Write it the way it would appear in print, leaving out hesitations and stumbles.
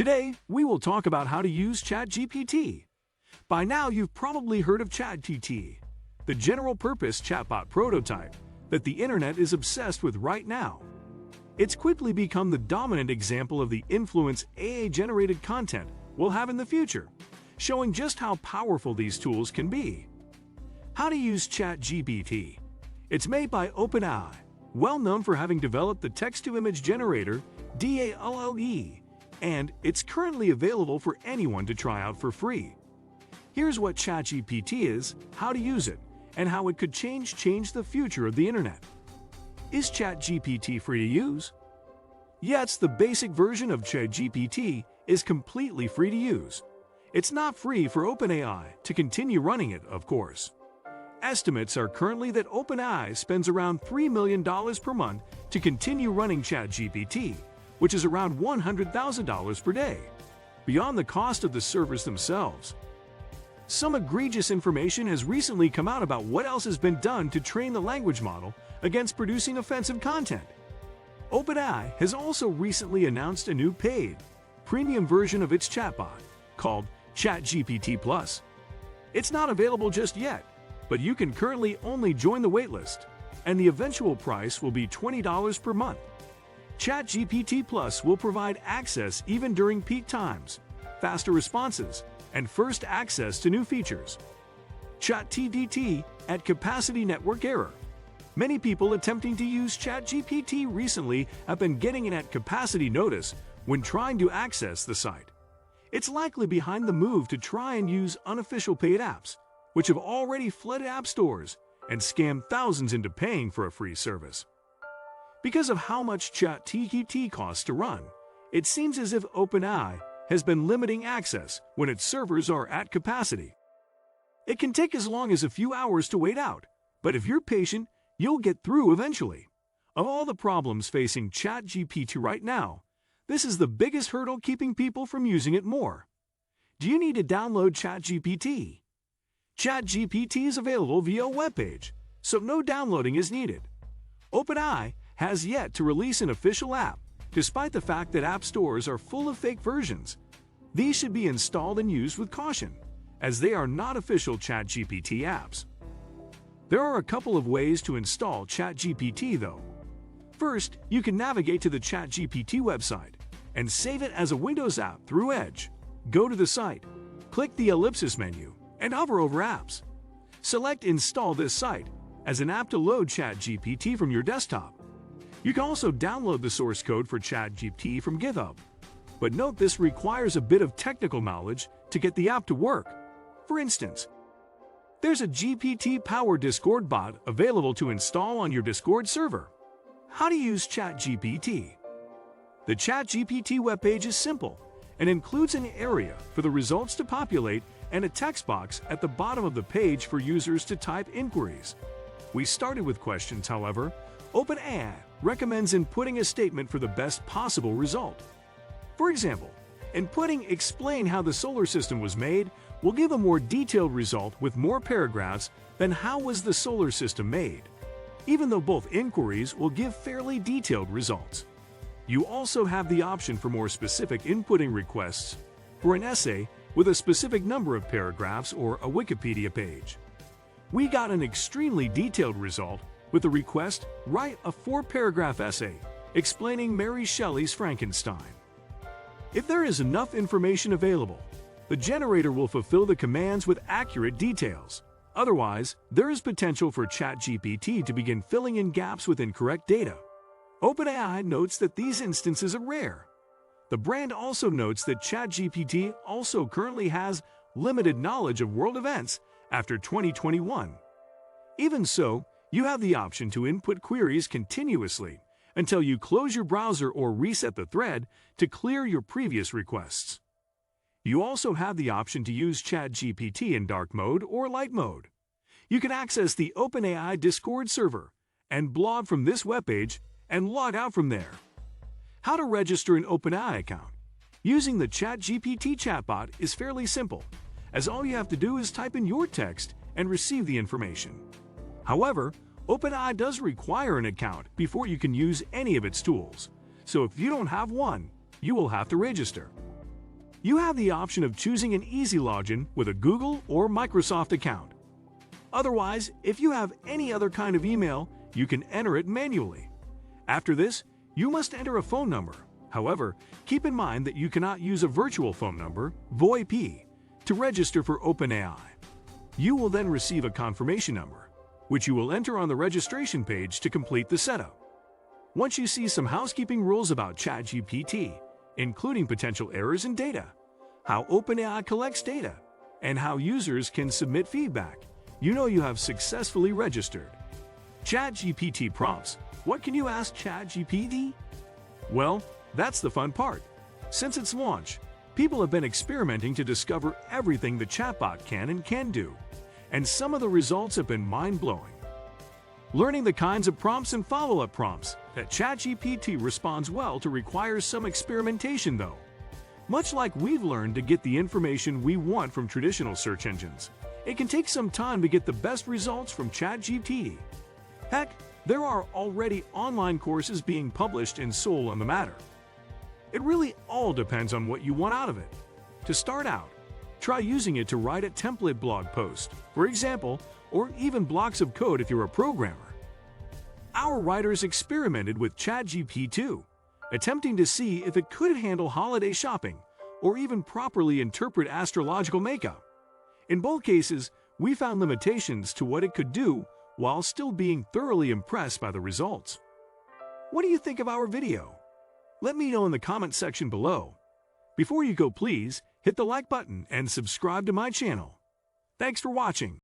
Today, we will talk about how to use ChatGPT. By now, you've probably heard of ChatGPT, the general-purpose chatbot prototype that the internet is obsessed with right now. It's quickly become the dominant example of the influence AI-generated content will have in the future, showing just how powerful these tools can be. How to use ChatGPT. It's made by OpenAI, well known for having developed the text-to-image generator DALL-E, and it's currently available for anyone to try out for free. Here's what ChatGPT is, how to use it, and how it could change the future of the internet. Is ChatGPT free to use? Yes, the basic version of ChatGPT is completely free to use. It's not free for OpenAI to continue running it, of course. Estimates are currently that OpenAI spends around $3 million per month to continue running ChatGPT, which is around $100,000 per day, beyond the cost of the servers themselves. Some egregious information has recently come out about what else has been done to train the language model against producing offensive content. OpenAI has also recently announced a new paid, premium version of its chatbot called ChatGPT Plus. It's not available just yet, but you can currently only join the waitlist, and the eventual price will be $20 per month. ChatGPT Plus will provide access even during peak times, faster responses, and first access to new features. ChatGPT at capacity network error. Many people attempting to use ChatGPT recently have been getting an at capacity notice when trying to access the site. It's likely behind the move to try and use unofficial paid apps, which have already flooded app stores and scammed thousands into paying for a free service. Because of how much ChatGPT costs to run, it seems as if OpenAI has been limiting access when its servers are at capacity. It can take as long as a few hours to wait out, but if you're patient, you'll get through eventually. Of all the problems facing ChatGPT right now, this is the biggest hurdle keeping people from using it more. Do you need to download ChatGPT? ChatGPT is available via a webpage, so no downloading is needed. OpenAI has yet to release an official app, despite the fact that app stores are full of fake versions. These should be installed and used with caution, as they are not official ChatGPT apps. There are a couple of ways to install ChatGPT though. First, you can navigate to the ChatGPT website and save it as a Windows app through Edge. Go to the site, click the ellipsis menu, and hover over Apps. Select Install this site as an app to load ChatGPT from your desktop. You can also download the source code for ChatGPT from GitHub, but note this requires a bit of technical knowledge to get the app to work. For instance, there's a GPT-powered Discord bot available to install on your Discord server. How to use ChatGPT. The ChatGPT webpage is simple and includes an area for the results to populate and a text box at the bottom of the page for users to type inquiries. We started with questions, however. OpenAI recommends inputting a statement for the best possible result. For example, inputting "explain how the solar system was made" will give a more detailed result with more paragraphs than "how was the solar system made," even though both inquiries will give fairly detailed results. You also have the option for more specific inputting requests for an essay with a specific number of paragraphs or a Wikipedia page. We got an extremely detailed result with the request, "Write a 4-paragraph essay explaining Mary Shelley's Frankenstein." If there is enough information available, the generator will fulfill the commands with accurate details. Otherwise, there is potential for ChatGPT to begin filling in gaps with incorrect data. OpenAI notes that these instances are rare. The brand also notes that ChatGPT also currently has limited knowledge of world events after 2021. Even so, you have the option to input queries continuously until you close your browser or reset the thread to clear your previous requests. You also have the option to use ChatGPT in dark mode or light mode. You can access the OpenAI Discord server and blog from this webpage and log out from there. How to register an OpenAI account. Using the ChatGPT chatbot is fairly simple, as all you have to do is type in your text and receive the information. However, OpenAI does require an account before you can use any of its tools, so if you don't have one, you will have to register. You have the option of choosing an easy login with a Google or Microsoft account. Otherwise, if you have any other kind of email, you can enter it manually. After this, you must enter a phone number. However, keep in mind that you cannot use a virtual phone number, VoIP, to register for OpenAI. You will then receive a confirmation number, which you will enter on the registration page to complete the setup. Once you see some housekeeping rules about ChatGPT, including potential errors in data, how OpenAI collects data, and how users can submit feedback, you know you have successfully registered. ChatGPT prompts. What can you ask ChatGPT? Well, that's the fun part. Since its launch, people have been experimenting to discover everything the chatbot can and can't do, and some of the results have been mind-blowing. Learning the kinds of prompts and follow-up prompts that ChatGPT responds well to requires some experimentation though. Much like we've learned to get the information we want from traditional search engines, it can take some time to get the best results from ChatGPT. Heck, there are already online courses being published and sold on the matter. It really all depends on what you want out of it. To start out, try using it to write a template blog post, for example, or even blocks of code if you're a programmer. Our writers experimented with ChatGPT, attempting to see if it could handle holiday shopping or even properly interpret astrological makeup. In both cases, we found limitations to what it could do while still being thoroughly impressed by the results. What do you think of our video? Let me know in the comment section below. Before you go, please hit the like button and subscribe to my channel. Thanks for watching.